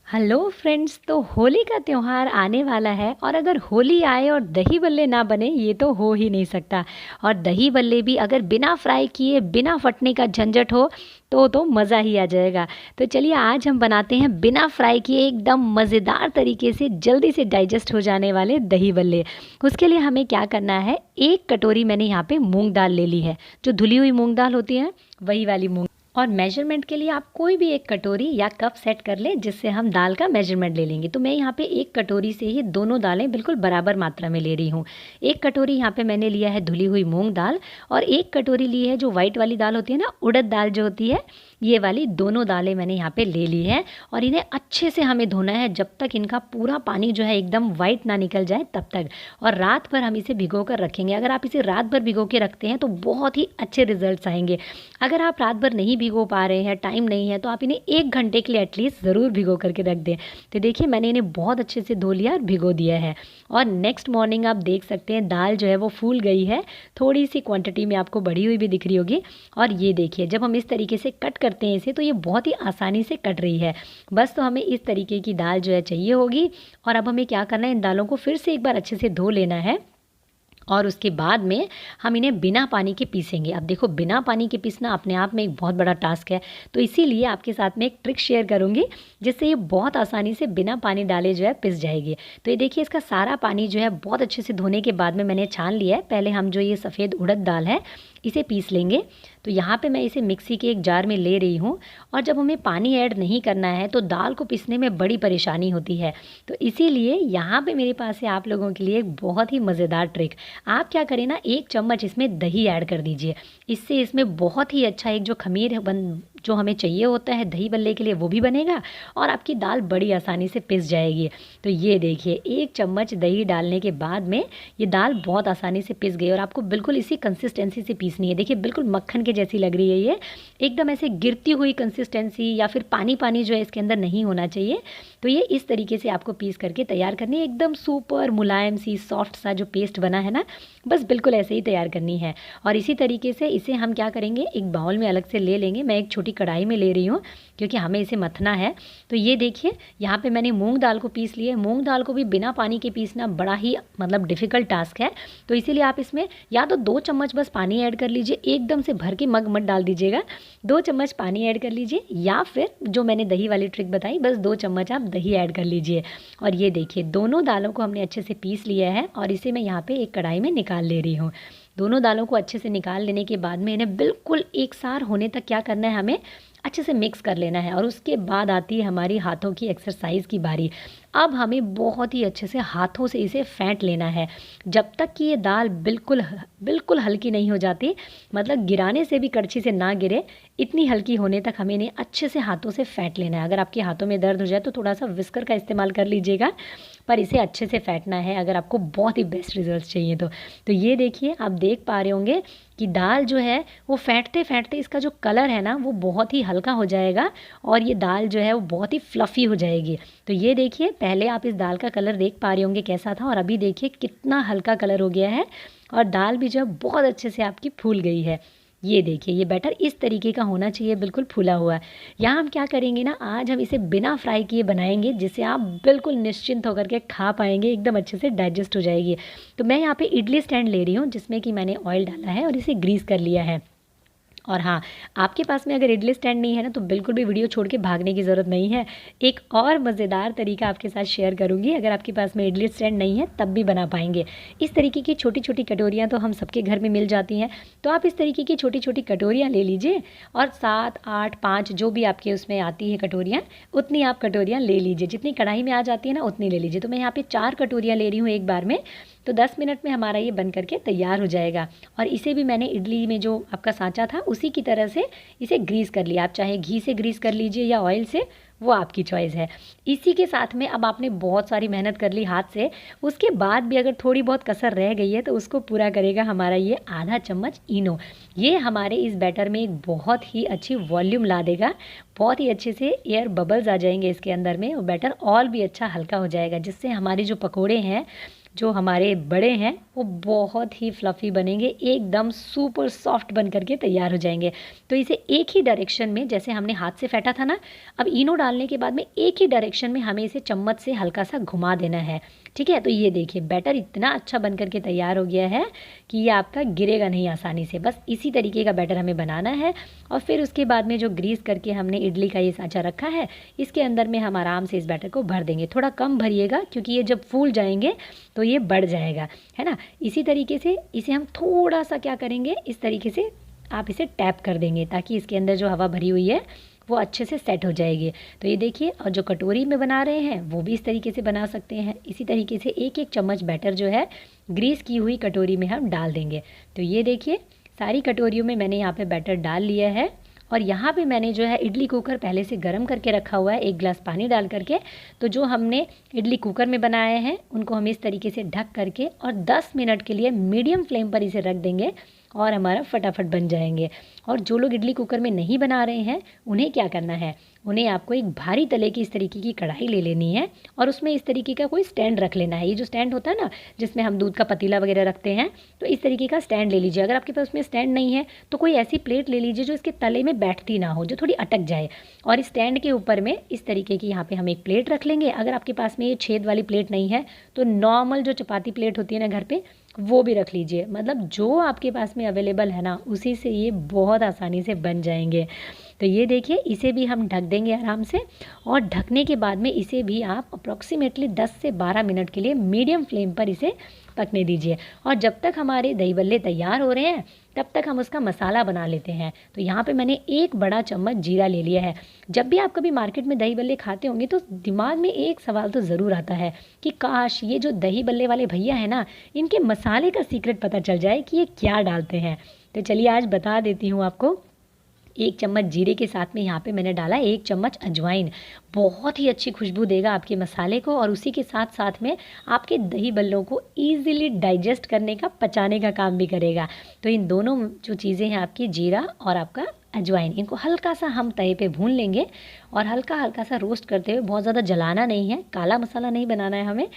Hello friends. तो होली का त्यौहार आने वाला है और अगर होली आए और दही बल्ले ना बने ये तो हो ही नहीं सकता। और दही बल्ले भी अगर बिना फ्राई किए बिना फटने का झंझट हो तो मज़ा ही आ जाएगा। तो चलिए आज हम बनाते हैं बिना फ्राई किए एकदम मज़ेदार तरीके से जल्दी से डाइजेस्ट हो जाने वाले दही बल्ले। उसके लिए हमें क्या करना है, 1 कटोरी मैंने यहाँ पे मूंग दाल ले ली है, जो धुली हुई मूंग दाल होती है वही वाली मूंग। और मेजरमेंट के लिए आप कोई भी 1 कटोरी या कप सेट कर लें जिससे हम दाल का मेजरमेंट ले लेंगे। तो मैं यहाँ पे 1 कटोरी से ही दोनों दालें बिल्कुल बराबर मात्रा में ले रही हूँ। 1 कटोरी यहाँ पे मैंने लिया है धुली हुई मूंग दाल और 1 कटोरी ली है जो वाइट वाली दाल होती है ना, उड़द दाल जो होती है, ये वाली दोनों दालें मैंने यहाँ पे ले ली है। और इन्हें अच्छे से हमें धोना है जब तक इनका पूरा पानी जो है एकदम वाइट ना निकल जाए तब तक। और रात भर हम इसे भिगो कर रखेंगे। अगर आप इसे रात भर भिगो के रखते हैं तो बहुत ही अच्छे रिजल्ट्स आएंगे। अगर आप रात भर नहीं भिगो पा रहे हैं, टाइम नहीं है, तो आप इन्हें 1 घंटे के लिए एटलीस्ट ज़रूर भिगो करके रख दें। तो देखिए मैंने इन्हें बहुत अच्छे से धो लिया और भिगो दिया है। और नेक्स्ट मॉर्निंग आप देख सकते हैं दाल जो है वो फूल गई है, थोड़ी सी क्वांटिटी में आपको बढ़ी हुई भी दिख रही होगी। और ये देखिए जब हम इस तरीके से कट करते हैं इसे तो ये बहुत ही आसानी से कट रही है। बस तो हमें इस तरीके की दाल जो है चाहिए होगी। और अब हमें क्या करना है, इन दालों को फिर से एक बार अच्छे से धो लेना है और उसके बाद में हम इन्हें बिना पानी के पीसेंगे। अब देखो बिना पानी के पीसना अपने आप में एक बहुत बड़ा टास्क है, तो इसीलिए आपके साथ में एक ट्रिक शेयर करूँगी जिससे ये बहुत आसानी से बिना पानी डाले जो है पिस जाएगी। तो ये देखिए इसका सारा पानी जो है बहुत अच्छे से धोने के बाद में मैंने छान लिया है। पहले हम जो ये सफ़ेद उड़द दाल है इसे पीस लेंगे। तो यहाँ पे मैं इसे मिक्सी के एक जार में ले रही हूँ। और जब हमें पानी ऐड नहीं करना है तो दाल को पीसने में बड़ी परेशानी होती है, तो इसीलिए यहाँ पे मेरे पास है आप लोगों के लिए एक बहुत ही मज़ेदार ट्रिक। आप क्या करें ना, 1 चम्मच इसमें दही ऐड कर दीजिए। इससे इसमें बहुत ही अच्छा एक जो खमीर जो हमें चाहिए होता है दही बल्ले के लिए वो भी बनेगा और आपकी दाल बड़ी आसानी से पिस जाएगी। तो ये देखिए 1 चम्मच दही डालने के बाद में ये दाल बहुत आसानी से पिस गई और आपको बिल्कुल इसी कंसिस्टेंसी से पीसनी है। देखिए बिल्कुल मक्खन के जैसी लग रही है ये, एकदम ऐसे गिरती हुई कंसिस्टेंसी या फिर पानी पानी जो है इसके अंदर नहीं होना चाहिए। तो ये इस तरीके से आपको पीस करके तैयार करनी है, एकदम सुपर मुलायम सी सॉफ्ट सा जो पेस्ट बना है ना, बस बिल्कुल ऐसे ही तैयार करनी है। और इसी तरीके से इसे हम क्या करेंगे, एक बाउल में अलग से ले लेंगे। मैं एक छोटी कढ़ाई में ले रही हूँ क्योंकि हमें इसे मथना है। तो ये देखिए यहाँ पे मैंने मूंग दाल को पीस लिया है। मूंग दाल को भी बिना पानी के पीसना बड़ा ही मतलब डिफ़िकल्ट टास्क है। तो इसीलिए आप इसमें या तो 2 चम्मच बस पानी ऐड कर लीजिए, एकदम से भर के मग मत डाल दीजिएगा। 2 चम्मच पानी ऐड कर लीजिए या फिर जो मैंने दही वाली ट्रिक बताई बस 2 चम्मच आप दही ऐड कर लीजिए। और ये देखिए दोनों दालों को हमने अच्छे से पीस लिया है और इसे मैं यहाँ पे एक कढ़ाई में निकाल ले रही हूँ। दोनों दालों को अच्छे से निकाल लेने के बाद में इन्हें बिल्कुल एक सार होने तक क्या करना है, हमें अच्छे से मिक्स कर लेना है। और उसके बाद आती है हमारी हाथों की एक्सरसाइज की बारी। अब हमें बहुत ही अच्छे से हाथों से इसे फेंट लेना है जब तक कि ये दाल बिल्कुल बिल्कुल हल्की नहीं हो जाती, मतलब गिराने से भी कड़छी से ना गिरे, इतनी हल्की होने तक हमें इन्हें अच्छे से हाथों से फेंट लेना है। अगर आपके हाथों में दर्द हो जाए तो थोड़ा सा विस्कर का इस्तेमाल कर लीजिएगा, पर इसे अच्छे से फेंटना है अगर आपको बहुत ही बेस्ट रिजल्ट चाहिए तो ये देखिए आप देख पा रहे होंगे कि दाल जो है वो फेंटते फेंटते इसका जो कलर है ना वो बहुत ही हल्का हो जाएगा और ये दाल जो है वो बहुत ही फ्लफ़ी हो जाएगी। तो ये देखिए पहले आप इस दाल का कलर देख पा रहे होंगे कैसा था और अभी देखिए कितना हल्का कलर हो गया है और दाल भी जो है बहुत अच्छे से आपकी फूल गई है। ये देखिए ये बैटर इस तरीके का होना चाहिए, बिल्कुल फूला हुआ। यहाँ हम क्या करेंगे ना, आज हम इसे बिना फ्राई किए बनाएंगे जिससे आप बिल्कुल निश्चिंत होकर के खा पाएंगे, एकदम अच्छे से डाइजेस्ट हो जाएगी। तो मैं यहाँ पे इडली स्टैंड ले रही हूँ जिसमें कि मैंने ऑयल डाला है और इसे ग्रीस कर लिया है। और हाँ, आपके पास में अगर इडली स्टैंड नहीं है ना तो बिल्कुल भी वीडियो छोड़ के भागने की ज़रूरत नहीं है। एक और मज़ेदार तरीका आपके साथ शेयर करूँगी, अगर आपके पास में इडली स्टैंड नहीं है तब भी बना पाएंगे। इस तरीके की छोटी छोटी कटोरियाँ तो हम सबके घर में मिल जाती हैं। तो आप इस तरीके की छोटी छोटी कटोरियाँ ले लीजिए और 7, 8, 5 जो भी आपके उसमें आती है कटोरियाँ, उतनी आप कटोरियाँ ले लीजिए। जितनी कढ़ाई में आ जाती है ना उतनी ले लीजिए। तो मैं यहाँ पर 4 कटोरियाँ ले रही हूँ एक बार में। तो 10 मिनट में हमारा ये बन करके तैयार हो जाएगा। और इसे भी मैंने इडली में जो आपका सांचा था उसी की तरह से इसे ग्रीस कर लिया। आप चाहे घी से ग्रीस कर लीजिए या ऑयल से, वो आपकी चॉइस है। इसी के साथ में अब आपने बहुत सारी मेहनत कर ली हाथ से, उसके बाद भी अगर थोड़ी बहुत कसर रह गई है तो उसको पूरा करेगा हमारा ये आधा चम्मच इनो। ये हमारे इस बैटर में एक बहुत ही अच्छी वॉल्यूम ला देगा, बहुत ही अच्छे से एयर बबल्स आ जाएंगे इसके अंदर में और बैटर और भी अच्छा हल्का हो जाएगा, जिससे हमारे जो पकोड़े हैं जो हमारे बड़े हैं वो बहुत ही फ्लफ़ी बनेंगे, एकदम सुपर सॉफ्ट बन करके तैयार हो जाएंगे। तो इसे एक ही डायरेक्शन में, जैसे हमने हाथ से फेंटा था ना, अब इनो डालने के बाद में एक ही डायरेक्शन में हमें इसे चम्मच से हल्का सा घुमा देना है। ठीक है, तो ये देखिए बैटर इतना अच्छा बन करके तैयार हो गया है कि ये आपका गिरेगा नहीं आसानी से। बस इसी तरीके का बैटर हमें बनाना है। और फिर उसके बाद में जो ग्रीस करके हमने इडली का ये सांचा रखा है, इसके अंदर में हम आराम से इस बैटर को भर देंगे। थोड़ा कम भरिएगा क्योंकि ये जब फूल जाएंगे तो ये बढ़ जाएगा, है ना। इसी तरीके से इसे हम थोड़ा सा क्या करेंगे, इस तरीके से आप इसे टैप कर देंगे ताकि इसके अंदर जो हवा भरी हुई है वो अच्छे से सेट हो जाएगी। तो ये देखिए, और जो कटोरी में बना रहे हैं वो भी इस तरीके से बना सकते हैं। इसी तरीके से एक एक चम्मच बैटर जो है ग्रीस की हुई कटोरी में हम डाल देंगे। तो ये देखिए, सारी कटोरियों में मैंने यहाँ पे बैटर डाल लिया है। और यहाँ पे मैंने जो है इडली कुकर पहले से गर्म करके रखा हुआ है, 1 गिलास पानी डाल करके। तो जो हमने इडली कुकर में बनाए हैं उनको हम इस तरीके से ढक करके और 10 मिनट के लिए मीडियम फ्लेम पर इसे रख देंगे और हमारा फटाफट बन जाएंगे। और जो लोग इडली कुकर में नहीं बना रहे हैं उन्हें क्या करना है, उन्हें आपको एक भारी तले की इस तरीके की कढ़ाई ले लेनी है और उसमें इस तरीके का कोई स्टैंड रख लेना है। ये जो स्टैंड होता है ना जिसमें हम दूध का पतीला वगैरह रखते हैं, तो इस तरीके का स्टैंड ले लीजिए। अगर आपके पास उसमें स्टैंड नहीं है तो कोई ऐसी प्लेट ले लीजिए जो इसके तले में बैठती ना हो, जो थोड़ी अटक जाए। और इस स्टैंड के ऊपर में इस तरीके की यहाँ पे हम एक प्लेट रख लेंगे। अगर आपके पास में ये छेद वाली प्लेट नहीं है तो नॉर्मल जो चपाती प्लेट होती है ना घर पे, वो भी रख लीजिए। मतलब जो आपके पास में अवेलेबल है ना उसी से ये बहुत आसानी से बन जाएंगे। तो ये देखिए, इसे भी हम ढक देंगे आराम से। और ढकने के बाद में इसे भी आप अप्रॉक्सीमेटली 10 से 12 मिनट के लिए मीडियम फ्लेम पर इसे पकने दीजिए। और जब तक हमारे दही बल्ले तैयार हो रहे हैं तब तक हम उसका मसाला बना लेते हैं। तो यहाँ पे मैंने 1 बड़ा चम्मच जीरा ले लिया है। जब भी आप कभी मार्केट में दही बल्ले खाते होंगे तो दिमाग में एक सवाल तो ज़रूर आता है कि काश ये जो दही बल्ले वाले भैया हैं ना, इनके मसाले का सीक्रेट पता चल जाए कि ये क्या डालते हैं। तो चलिए आज बता देती हूँ आपको। 1 चम्मच जीरे के साथ में यहाँ पे मैंने डाला 1 चम्मच अजवाइन। बहुत ही अच्छी खुशबू देगा आपके मसाले को और उसी के साथ साथ में आपके दही बल्लों को ईज़िली डाइजेस्ट करने का, पचाने का काम भी करेगा। तो इन दोनों जो चीज़ें हैं आपकी, जीरा और आपका अजवाइन, इनको हल्का सा हम तवे पे भून लेंगे और हल्का हल्का सा रोस्ट करते हुए, बहुत ज़्यादा जलाना नहीं है, काला मसाला नहीं बनाना है हमें।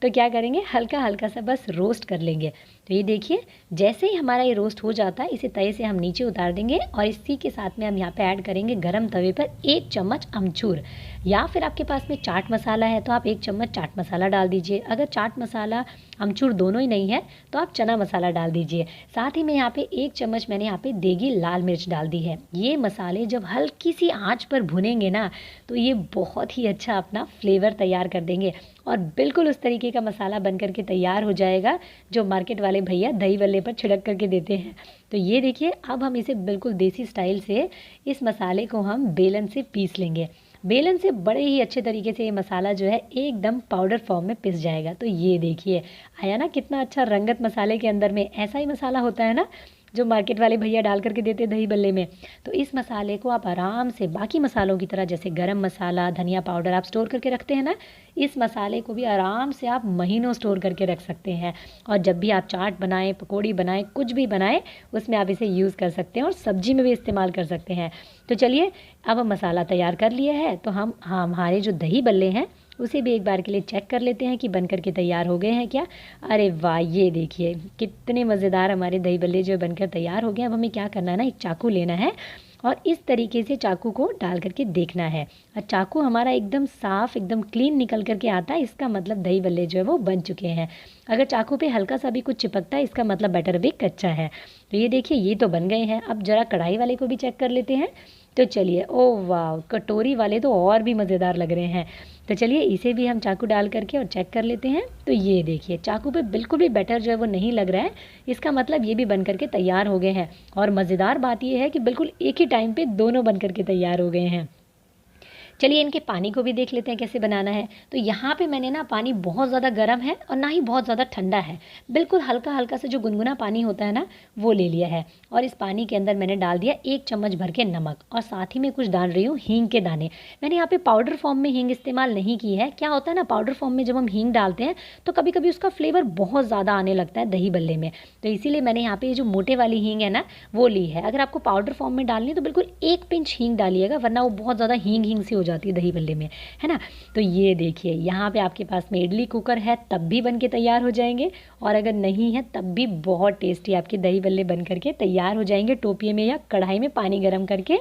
तो क्या करेंगे, हल्का हल्का सा बस रोस्ट कर लेंगे। तो ये देखिए, जैसे ही हमारा ये रोस्ट हो जाता है इसे तवे से हम नीचे उतार देंगे और इसी के साथ में हम यहाँ पे ऐड करेंगे गरम तवे पर 1 चम्मच अमचूर। या फिर आपके पास में चाट मसाला है तो आप 1 चम्मच चाट मसाला डाल दीजिए। अगर चाट मसाला अमचूर दोनों ही नहीं है तो आप चना मसाला डाल दीजिए। साथ ही में यहाँ पे 1 चम्मच मैंने यहाँ पे देगी लाल मिर्च डाल दी है। ये मसाले जब हल्की सी आंच पर भुनेंगे ना तो ये बहुत ही अच्छा अपना फ्लेवर तैयार कर देंगे और बिल्कुल उस तरीके का मसाला बन करके तैयार हो जाएगा जो मार्केट वाले भैया दही बल्ले पर छिड़क करके देते हैं। तो ये देखिए, अब हम इसे बिल्कुल देसी स्टाइल से इस मसाले को हम बेलन से पीस लेंगे। बेलन से बड़े ही अच्छे तरीके से ये मसाला जो है एकदम पाउडर फॉर्म में पिस जाएगा। तो ये देखिए, आया ना कितना अच्छा रंगत मसाले के अंदर में। ऐसा ही मसाला होता है ना जो मार्केट वाले भैया डाल करके देते हैं दही बल्ले में। तो इस मसाले को आप आराम से बाकी मसालों की तरह, जैसे गरम मसाला, धनिया पाउडर आप स्टोर करके रखते हैं ना, इस मसाले को भी आराम से आप महीनों स्टोर करके रख सकते हैं। और जब भी आप चाट बनाएं, पकौड़ी बनाएं, कुछ भी बनाएं, उसमें आप इसे यूज़ कर सकते हैं और सब्जी में भी इस्तेमाल कर सकते हैं। तो चलिए, अब हम मसाला तैयार कर लिया है तो हम हमारे जो दही बल्ले हैं उसे भी एक बार के लिए चेक कर लेते हैं कि बन करके तैयार हो गए हैं क्या। अरे वाह, ये देखिए कितने मज़ेदार हमारे दही बल्ले जो बनकर तैयार हो गए। अब हमें क्या करना है ना, एक चाकू लेना है और इस तरीके से चाकू को डाल करके देखना है। और चाकू हमारा एकदम साफ़, एकदम क्लीन निकल करके आता है, इसका मतलब दही बल्ले जो है वो बन चुके हैं। अगर चाकू पे हल्का सा भी कुछ चिपकता है इसका मतलब बैटर भी कच्चा है। तो ये देखिए, ये तो बन गए हैं। अब ज़रा कढ़ाई वाले को भी चेक कर लेते हैं। तो चलिए, ओह वाह, कटोरी वाले तो और भी मज़ेदार लग रहे हैं। तो चलिए, इसे भी हम चाकू डाल करके और चेक कर लेते हैं। तो ये देखिए, चाकू पे बिल्कुल भी बैटर जो है वो नहीं लग रहा है, इसका मतलब ये भी बन करके तैयार हो गए हैं। और मज़ेदार बात ये है कि बिल्कुल एक ही टाइम पे दोनों बन करके तैयार हो गए हैं। चलिए, इनके पानी को भी देख लेते हैं कैसे बनाना है। तो यहाँ पे मैंने ना, पानी बहुत ज़्यादा गर्म है और ना ही बहुत ज़्यादा ठंडा है, बिल्कुल हल्का हल्का सा जो गुनगुना पानी होता है ना वो ले लिया है। और इस पानी के अंदर मैंने डाल दिया 1 चम्मच भर के नमक और साथ ही में कुछ डाल रही हूँ हींग के दाने। मैंने यहाँ पे पाउडर फॉर्म में हींग इस्तेमाल नहीं की है। क्या होता है ना, पाउडर फॉर्म में जब हम हींग डालते हैं तो कभी कभी उसका फ्लेवर बहुत ज़्यादा आने लगता है दही बल्ले में। तो इसीलिए मैंने यहाँ पे ये जो मोटे वाली हींग है ना वो ली है। अगर आपको पाउडर फॉर्म में डालनी है तो बिल्कुल 1 पिंच हींग डालिएगा, वरना वो बहुत ज़्यादा हींग हींग सी हो जाती है दही बल्ले में, है ना। तो ये देखिए यहाँ पे आपके पास में इडली कुकर है तब भी बन के तैयार हो जाएंगे, और अगर नहीं है तब भी बहुत टेस्टी आपके दही बल्ले बन करके तैयार हो जाएंगे, टोपिए में या कढ़ाई में पानी गर्म करके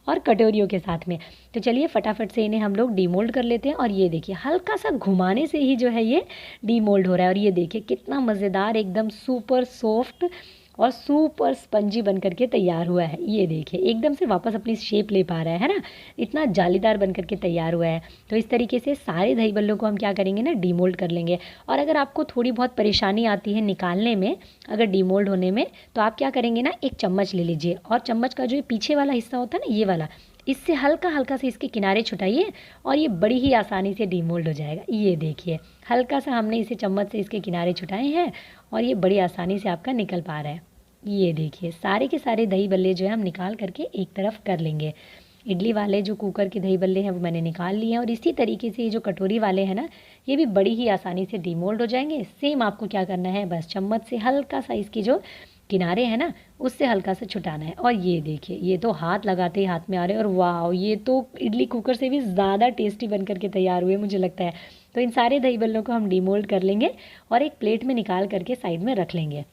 और कटोरियों के साथ में। तो चलिए फटाफट से इन्हें हम लोग डीमोल्ड कर लेते हैं। और ये देखिए हल्का सा घुमाने से ही जो है ये डीमोल्ड हो रहा है, और ये देखिए कितना मज़ेदार एकदम सुपर सॉफ्ट और सुपर स्पंजी बन करके तैयार हुआ है। ये देखिए एकदम से वापस अपनी शेप ले पा रहा है ना, इतना जालीदार बन करके तैयार हुआ है। तो इस तरीके से सारे दही बल्लों को हम क्या करेंगे ना, डीमोल्ड कर लेंगे। और अगर आपको थोड़ी बहुत परेशानी आती है निकालने में, अगर डीमोल्ड होने में, तो आप क्या करेंगे ना, एक चम्मच ले लीजिए और चम्मच का जो ये पीछे वाला हिस्सा होता है ना, ये वाला, इससे हल्का हल्का से इसके किनारे छुटाइए और ये बड़ी ही आसानी से डीमोल्ड हो जाएगा। ये देखिए हल्का सा हमने इसे चम्मच से इसके किनारे छुटाए हैं और ये बड़ी आसानी से आपका निकल पा रहा है। ये देखिए सारे के सारे दही बल्ले जो है हम निकाल करके एक तरफ कर लेंगे। इडली वाले जो कुकर के दही बल्ले हैं वो मैंने निकाल लिए हैं, और इसी तरीके से ये जो कटोरी वाले हैं ना, ये भी बड़ी ही आसानी से डीमोल्ड हो जाएंगे। सेम आपको क्या करना है, बस चम्मच से हल्का सा इसकी जो किनारे हैं ना, उससे हल्का सा छुटाना है। और ये देखिए ये तो हाथ लगाते ही हाथ में आ रहे हैं, और वाह ये तो इडली कुकर से भी ज़्यादा टेस्टी बन करके तैयार हुए मुझे लगता है। तो इन सारे दही बल्लों को हम डीमोल्ड कर लेंगे और एक प्लेट में निकाल करके साइड में रख लेंगे।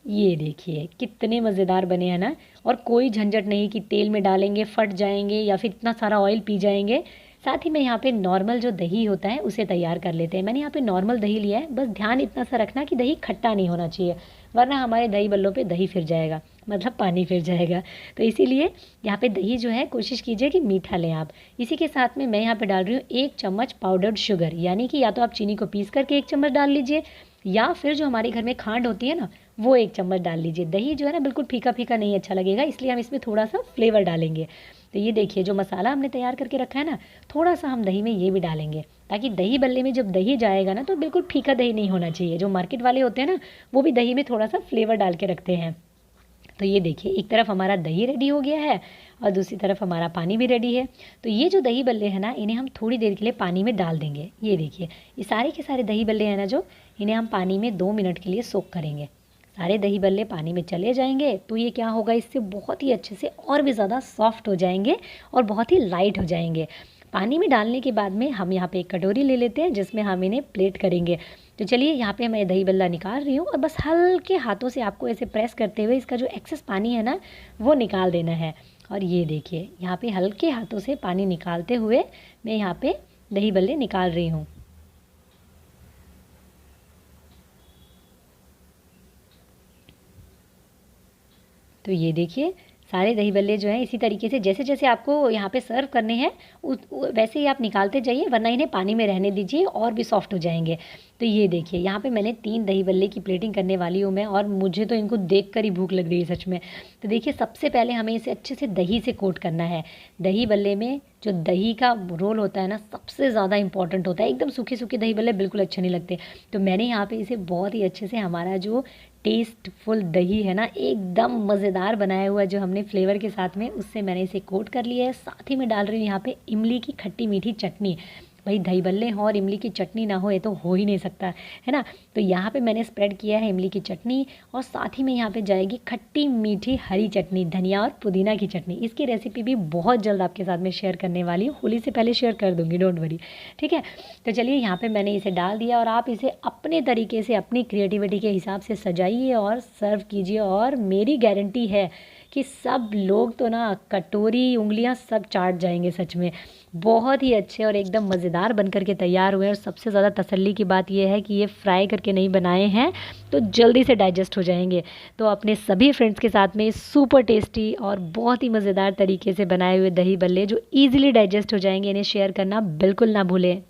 ये देखिए कितने मज़ेदार बने हैं ना, और कोई झंझट नहीं कि तेल में डालेंगे फट जाएंगे या फिर इतना सारा ऑयल पी जाएंगे। साथ ही में यहाँ पे नॉर्मल जो दही होता है उसे तैयार कर लेते हैं। मैंने यहाँ पे नॉर्मल दही लिया है, बस ध्यान इतना सा रखना कि दही खट्टा नहीं होना चाहिए, वरना हमारे दही बल्लों पे दही फिर जाएगा, मतलब पानी फिर जाएगा। तो इसीलिए यहाँ पे दही जो है कोशिश कीजिए कि मीठा लें आप। इसी के साथ में मैं यहाँ पे डाल रही हूँ 1 चम्मच पाउडर्ड शुगर, यानी कि या तो आप चीनी को पीस करके 1 चम्मच डाल लीजिए, या फिर जो हमारे घर में खांड होती है ना, वो 1 चम्मच डाल लीजिए। दही जो है ना बिल्कुल फीका फीका नहीं अच्छा लगेगा, इसलिए हम इसमें थोड़ा सा फ्लेवर डालेंगे। तो ये देखिए जो मसाला हमने तैयार करके रखा है ना, थोड़ा सा हम दही में ये भी डालेंगे, ताकि दही बल्ले में जब दही जाएगा ना तो बिल्कुल फीका दही नहीं होना चाहिए। जो मार्केट वाले होते हैं ना, वो भी दही में थोड़ा सा फ्लेवर डाल के रखते हैं। तो ये देखिए एक तरफ हमारा दही रेडी हो गया है और दूसरी तरफ हमारा पानी भी रेडी है। तो ये जो दही बल्ले हैं ना, इन्हें हम थोड़ी देर के लिए पानी में डाल देंगे। ये देखिए ये सारे के सारे दही बल्ले हैं ना, जो इन्हें हम पानी में 2 मिनट के लिए सोक करेंगे। सारे दही बल्ले पानी में चले जाएंगे तो ये क्या होगा, इससे बहुत ही अच्छे से और भी ज़्यादा सॉफ्ट हो जाएंगे और बहुत ही लाइट हो जाएंगे। पानी में डालने के बाद में हम यहाँ पे एक कटोरी ले लेते हैं जिसमें हम इन्हें प्लेट करेंगे। तो चलिए यहाँ पे मैं दही बल्ला निकाल रही हूँ, और बस हल्के हाथों से आपको ऐसे प्रेस करते हुए इसका जो एक्सेस पानी है ना, वो निकाल देना है। और ये देखिए यहाँ पे हल्के हाथों से पानी निकालते हुए मैं यहाँ पे दही बल्ले निकाल रही हूँ। तो ये देखिए सारे दही बल्ले जो हैं इसी तरीके से जैसे जैसे आपको यहाँ पे सर्व करने हैं वैसे ही आप निकालते जाइए, वरना इन्हें पानी में रहने दीजिए और भी सॉफ्ट हो जाएंगे। तो ये देखिए यहाँ पे मैंने 3 दही बल्ले की प्लेटिंग करने वाली हूँ मैं, और मुझे तो इनको देखकर ही भूख लग रही है सच में। तो देखिए सबसे पहले हमें इसे अच्छे से दही से कोट करना है। दही बल्ले में जो दही का रोल होता है ना, सबसे ज़्यादा इंपॉर्टेंट होता है। एकदम सूखे सूखे दही बल्ले बिल्कुल अच्छे नहीं लगते। तो मैंने यहाँ पे इसे बहुत ही अच्छे से हमारा जो टेस्टफुल दही है ना, एकदम मज़ेदार बनाया हुआ जो हमने फ्लेवर के साथ में, उससे मैंने इसे कोट कर लिया है। साथ ही में डाल रही हूँ यहाँ पे इमली की खट्टी मीठी चटनी। भाई दही बल्ले हों और इमली की चटनी ना हो, ये तो हो ही नहीं सकता, है ना। तो यहाँ पे मैंने स्प्रेड किया है इमली की चटनी, और साथ ही में यहाँ पे जाएगी खट्टी मीठी हरी चटनी, धनिया और पुदीना की चटनी। इसकी रेसिपी भी बहुत जल्द आपके साथ में शेयर करने वाली हूँ, होली से पहले शेयर कर दूँगी, डोंट वरी, ठीक है। तो चलिए यहाँ पर मैंने इसे डाल दिया, और आप इसे अपने तरीके से अपनी क्रिएटिविटी के हिसाब से सजाइए और सर्व कीजिए। और मेरी गारंटी है कि सब लोग तो ना कटोरी उंगलियां सब चाट जाएंगे सच में। बहुत ही अच्छे और एकदम मज़ेदार बन करके तैयार हुए हैं। और सबसे ज़्यादा तसल्ली की बात यह है कि ये फ्राई करके नहीं बनाए हैं, तो जल्दी से डाइजेस्ट हो जाएंगे। तो अपने सभी फ्रेंड्स के साथ में सुपर टेस्टी और बहुत ही मज़ेदार तरीके से बनाए हुए दही बल्ले जो ईजिली डाइजेस्ट हो जाएंगे, इन्हें शेयर करना बिल्कुल ना भूलें।